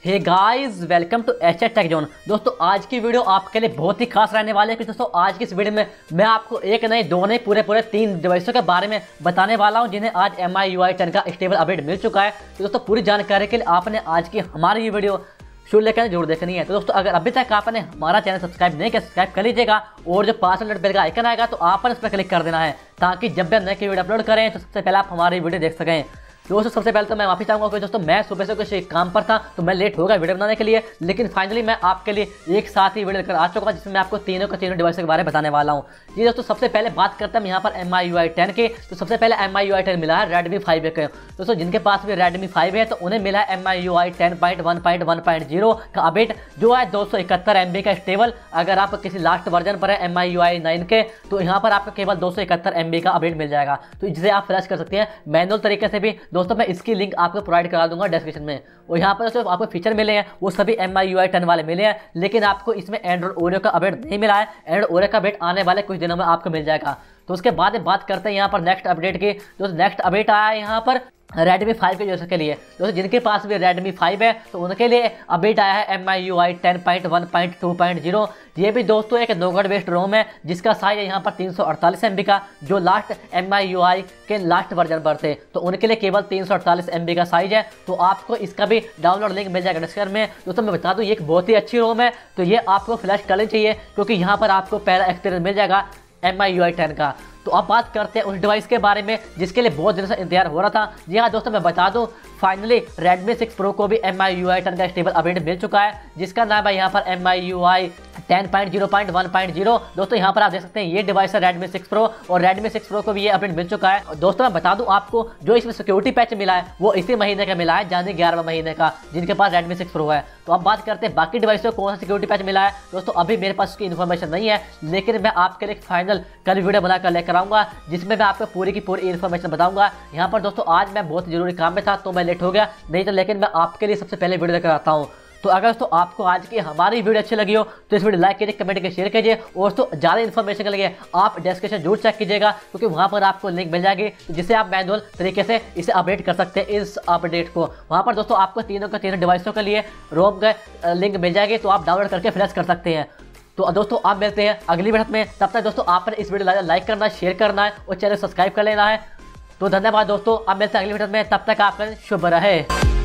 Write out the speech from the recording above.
Hey guys, welcome to H Tech Zone. दोस्तों आज की वीडियो आपके लिए बहुत ही खास रहने वाली है कि दोस्तों आज की इस वीडियो में मैं आपको एक नहीं दो नहीं पूरे 3 डिवाइसों के बारे में बताने वाला हूं जिन्हें आज MIUI 10 का स्टेबल अपडेट मिल चुका है। तो दोस्तों पूरी जानकारी के लिए आपने आज की हमारी ये वीडियो शुरू लेकर जरूर देखनी है। तो दोस्तों अगर अभी तक आपने हमारा चैनल सब्सक्राइब नहीं किया, सब्सक्राइब कर लीजिएगा और जो 5 मिनट बेल का आइकन आएगा तो आपने इस पर क्लिक कर देना है ताकि जब भी हम नई वीडियो अपलोड करें तो सबसे पहले आप हमारी वीडियो देख सकें। दोस्तों सबसे पहले तो मैं माफी चाहूंगा कि दोस्तों मैं सुबह से कुछ काम पर था तो मैं लेट हो गया वीडियो बनाने के लिए, लेकिन फाइनली मैं आपके लिए एक साथ ही वीडियो लेकर आ चुका हूं जिसमें मैं आपको तीनों डिवाइस के बारे में बताने वाला हूं। जी दोस्तों सबसे पहले बात करते हैं यहाँ पर MIUI 10 के। तो सबसे पहले MIUI 10 मिला है Redmi 5 के। दोस्तों जिनके पास भी Redmi 5 है तो उन्हें मिला है MIUI 10.1.1.0 का अपडेट जो है 271 MB का स्टेबल। अगर आप किसी लास्ट वर्जन पर है MIUI 9 के तो यहाँ पर आपको केवल 271 MB का अपडेट मिल जाएगा, तो जिसे आप फ्लैश कर सकते हैं मैनुअल तरीके से भी। दोस्तों मैं इसकी लिंक आपको प्रोवाइड करा दूंगा डिस्क्रिप्शन में। और यहाँ पर जो आपको फीचर मिले हैं वो सभी MIUI 10 वाले मिले हैं, लेकिन आपको इसमें एंड्रॉइड ओरियो का अपडेट नहीं मिला है। एंड्रॉइड ओरियो का अपडेट आने वाले कुछ दिनों में आपको मिल जाएगा। तो उसके बाद बात करते हैं यहाँ पर नेक्स्ट अपडेट की। जो नेक्स्ट अपडेट आया है यहाँ पर Redmi 5 के यूजर के लिए। दोस्तों जिनके पास भी Redmi 5 है तो उनके लिए अपडेट आया है MIUI 10.1.2.0। ये भी दोस्तों एक नोगट बेस्ड रोम है जिसका साइज है यहाँ पर 348 MB का, जो लास्ट MIUI के लास्ट वर्जन पर थे तो उनके लिए केवल 348 MB का साइज है। तो आपको इसका भी डाउनलोड लिंक मिल जाएगा डिस्क्रिप्शन में। दोस्तों मैं बता दूँ ये एक बहुत ही अच्छी रोम है, तो ये आपको फ्लैश कर लेनी चाहिए क्योंकि यहाँ पर आपको पहला एक्सपीरियंस मिल जाएगा MIUI 10 का। तो अब बात करते हैं उस डिवाइस के बारे में जिसके लिए बहुत दिनों से इंतजार हो रहा था। जी हाँ दोस्तों मैं बता दूं फाइनली Redmi 6 Pro को भी MIUI 10 का स्टेबल अपडेट मिल चुका है जिसका नाम है यहाँ पर MIUI 10.0.1.0। दोस्तों यहाँ पर आप देख सकते हैं ये डिवाइस है Redmi 6 Pro और Redmi 6 Pro को भी ये अपडेट मिल चुका है। दोस्तों मैं बता दूं आपको जो इसमें सिक्योरिटी पैच मिला है वो इसी महीने का मिला है, यानी 11वें महीने का, जिनके पास Redmi 6 Pro है। तो अब बात करते हैं बाकी डिवाइसों को कौन सा सिक्योरिटी पैच मिला है। दोस्तों अभी मेरे पास उसकी इन्फॉर्मेशन नहीं है, लेकिन मैं आपके लिए फाइनल कल वीडियो बनाकर लेकर आऊंगा जिसमें मैं आपको पूरी की पूरी इन्फॉर्मेशन बताऊंगा। यहाँ पर दोस्तों आज मैं बहुत जरूरी काम में था तो मैं लेट हो गया, नहीं तो लेकिन मैं आपके लिए सबसे पहले वीडियो लेकर आता हूँ। तो अगर दोस्तों आपको आज की हमारी वीडियो अच्छी लगी हो तो इस वीडियो लाइक कीजिए, कमेंट कीजिए, शेयर कीजिए और तो ज़्यादा इन्फॉर्मेशन के लिए आप डिस्क्रिप्शन जरूर चेक कीजिएगा क्योंकि वहाँ पर आपको लिंक मिल जाएगी जिससे आप मैनुअल तरीके से इसे अपडेट कर सकते हैं। इस अपडेट को वहाँ पर दोस्तों आपको तीनों डिवाइसों के लिए रोम का लिंक मिल जाएगी, तो आप डाउनलोड करके फ्लैश कर सकते हैं। तो दोस्तों आप मिलते हैं अगली वीडियो में, तब तक दोस्तों आपने इस वीडियो लाइक करना है, शेयर करना है और चैनल सब्सक्राइब कर लेना है। तो धन्यवाद दोस्तों, आप मिलते हैं अगली वीडियो में, तब तक आपका शुभ रहे।